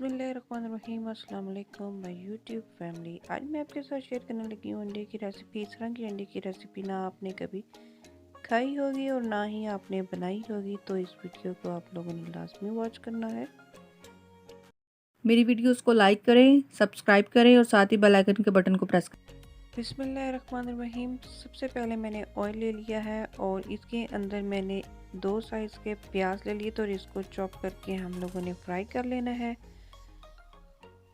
बिस्मिल्लाहिर्रहमानिर्रहीम। अस्सलाम वालेकुम माय यूट्यूब फैमिली। आज मैं आपके साथ शेयर करने लगी हूँ अंडे की रेसिपी। इस तरह की अंडे की रेसिपी ना आपने कभी खाई होगी और ना ही आपने बनाई होगी, तो इस वीडियो को आप लोगों ने लाजमी वॉच करना है। मेरी वीडियोस को लाइक करें, सब्सक्राइब करें और साथ ही बेल आइकन के बटन को प्रेस करें। बिस्मिल्लाहिर्रहमानिर्रहीम। सबसे पहले मैंने ऑयल ले लिया है और इसके अंदर मैंने 2 साइज़ के प्याज ले लिए, तो इसको चॉप करके हम लोगों ने फ्राई कर लेना है।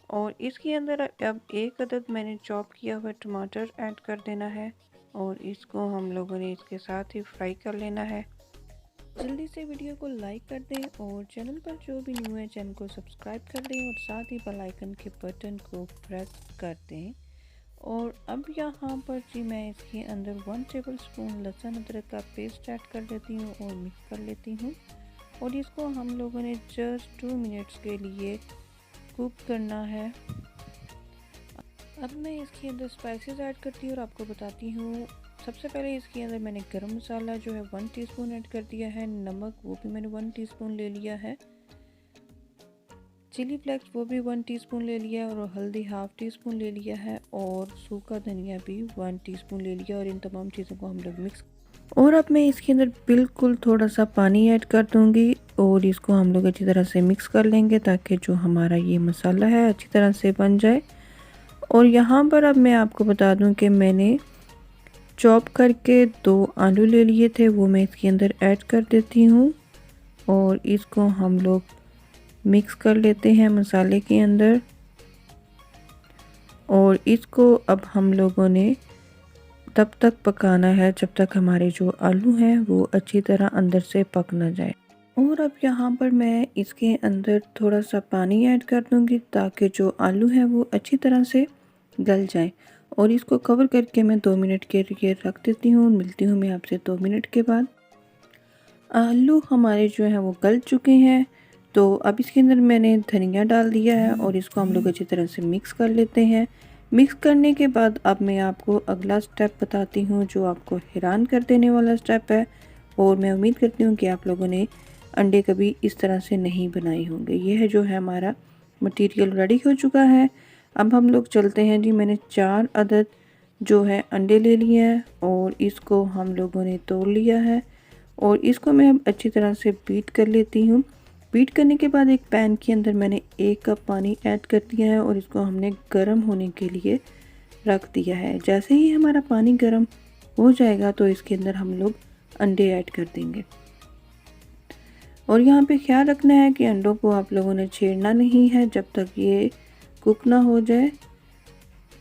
और इसके अंदर अब 1 अदद मैंने चॉप किया हुआ टमाटर ऐड कर देना है और इसको हम लोगों ने इसके साथ ही फ्राई कर लेना है। जल्दी से वीडियो को लाइक कर दें और चैनल पर जो भी न्यू है चैनल को सब्सक्राइब कर दें और साथ ही बेल आइकन के बटन को प्रेस कर दें। और अब यहाँ पर जी मैं इसके अंदर 1 टेबल स्पून लहसुन अदरक का पेस्ट ऐड कर देती हूँ और मिक्स कर लेती हूँ। और इसको हम लोगों ने जस्ट 2 मिनट्स के लिए कुक करना है। अब मैं इसके अंदर स्पाइसेस ऐड करती हूँ और आपको बताती हूँ। सबसे पहले इसके अंदर मैंने गरम मसाला जो है 1 टीस्पून ऐड कर दिया है। नमक वो भी मैंने 1 टीस्पून ले लिया है। चिली फ्लेक्स वो भी 1 टीस्पून ले लिया है और हल्दी हाफ टी स्पून ले लिया है और सूखा धनिया भी 1 टीस्पून ले लिया। और इन तमाम चीज़ों को हम लोग मिक्स। और अब मैं इसके अंदर बिल्कुल थोड़ा सा पानी ऐड कर दूंगी और इसको हम लोग अच्छी तरह से मिक्स कर लेंगे ताकि जो हमारा ये मसाला है अच्छी तरह से बन जाए। और यहाँ पर अब मैं आपको बता दूं कि मैंने चॉप करके 2 आलू ले लिए थे, वो मैं इसके अंदर ऐड कर देती हूँ और इसको हम लोग मिक्स कर लेते हैं मसाले के अंदर। और इसको अब हम लोगों ने तब तक पकाना है जब तक हमारे जो आलू हैं वो अच्छी तरह अंदर से पक ना जाए। और अब यहाँ पर मैं इसके अंदर थोड़ा सा पानी ऐड कर दूँगी ताकि जो आलू हैं वो अच्छी तरह से गल जाए। और इसको कवर करके मैं 2 मिनट के लिए रख देती हूँ। मिलती हूँ मैं आपसे 2 मिनट के बाद। आलू हमारे जो हैं वो गल चुके हैं, तो अब इसके अंदर मैंने धनिया डाल दिया है और इसको हम लोग अच्छी तरह से मिक्स कर लेते हैं। मिक्स करने के बाद अब मैं आपको अगला स्टेप बताती हूँ जो आपको हैरान कर देने वाला स्टेप है। और मैं उम्मीद करती हूँ कि आप लोगों ने अंडे कभी इस तरह से नहीं बनाए होंगे। यह है जो है हमारा मटेरियल रेडी हो चुका है। अब हम लोग चलते हैं जी। मैंने 4 अदद जो है अंडे ले लिए हैं और इसको हम लोगों ने तोड़ लिया है और इसको मैं अब अच्छी तरह से बीट कर लेती हूँ। बीट करने के बाद एक पैन के अंदर मैंने 1 कप पानी ऐड कर दिया है और इसको हमने गर्म होने के लिए रख दिया है। जैसे ही हमारा पानी गर्म हो जाएगा तो इसके अंदर हम लोग अंडे ऐड कर देंगे। और यहाँ पे ख्याल रखना है कि अंडों को आप लोगों ने छेड़ना नहीं है जब तक ये कुक ना हो जाए।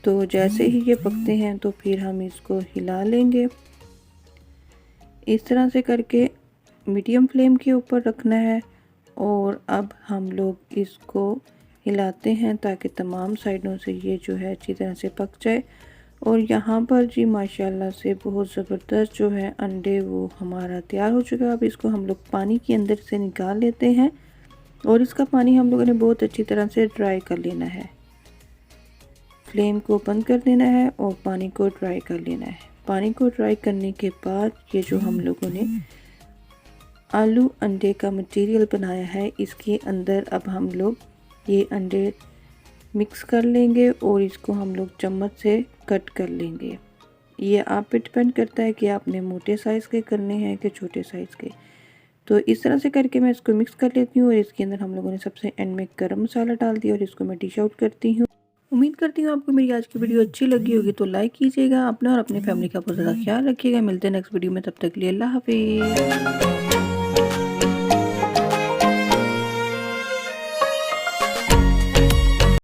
तो जैसे ही ये पकते हैं तो फिर हम इसको हिला लेंगे। इस तरह से करके मीडियम फ्लेम के ऊपर रखना है। और अब हम लोग इसको हिलाते हैं ताकि तमाम साइडों से ये जो है अच्छी तरह से पक जाए। और यहाँ पर जी माशाल्लाह से बहुत ज़बरदस्त जो है अंडे वो हमारा तैयार हो चुका है। अब इसको हम लोग पानी के अंदर से निकाल लेते हैं और इसका पानी हम लोगों ने बहुत अच्छी तरह से ड्राई कर लेना है। फ्लेम को बंद कर देना है और पानी को ड्राई कर लेना है। पानी को ड्राई करने के बाद ये जो हम लोगों ने आलू अंडे का मटेरियल बनाया है इसके अंदर अब हम लोग ये अंडे मिक्स कर लेंगे और इसको हम लोग चम्मच से कट कर लेंगे। ये आप पे डिपेंड करता है कि आपने मोटे साइज़ के करने हैं कि छोटे साइज़ के। तो इस तरह से करके मैं इसको मिक्स कर लेती हूँ और इसके अंदर हम लोगों ने सबसे एंड में गरम मसाला डाल दिया और इसको मैं डिश आउट करती हूँ। उम्मीद करती हूँ आपको मेरी आज की वीडियो अच्छी लगी होगी, तो लाइक कीजिएगा। अपना और अपने फैमिली का बहुत ज़्यादा ख्याल रखिएगा। मिलते हैं नेक्स्ट वीडियो में, तब तक के लिए अल्लाह हाफिज़।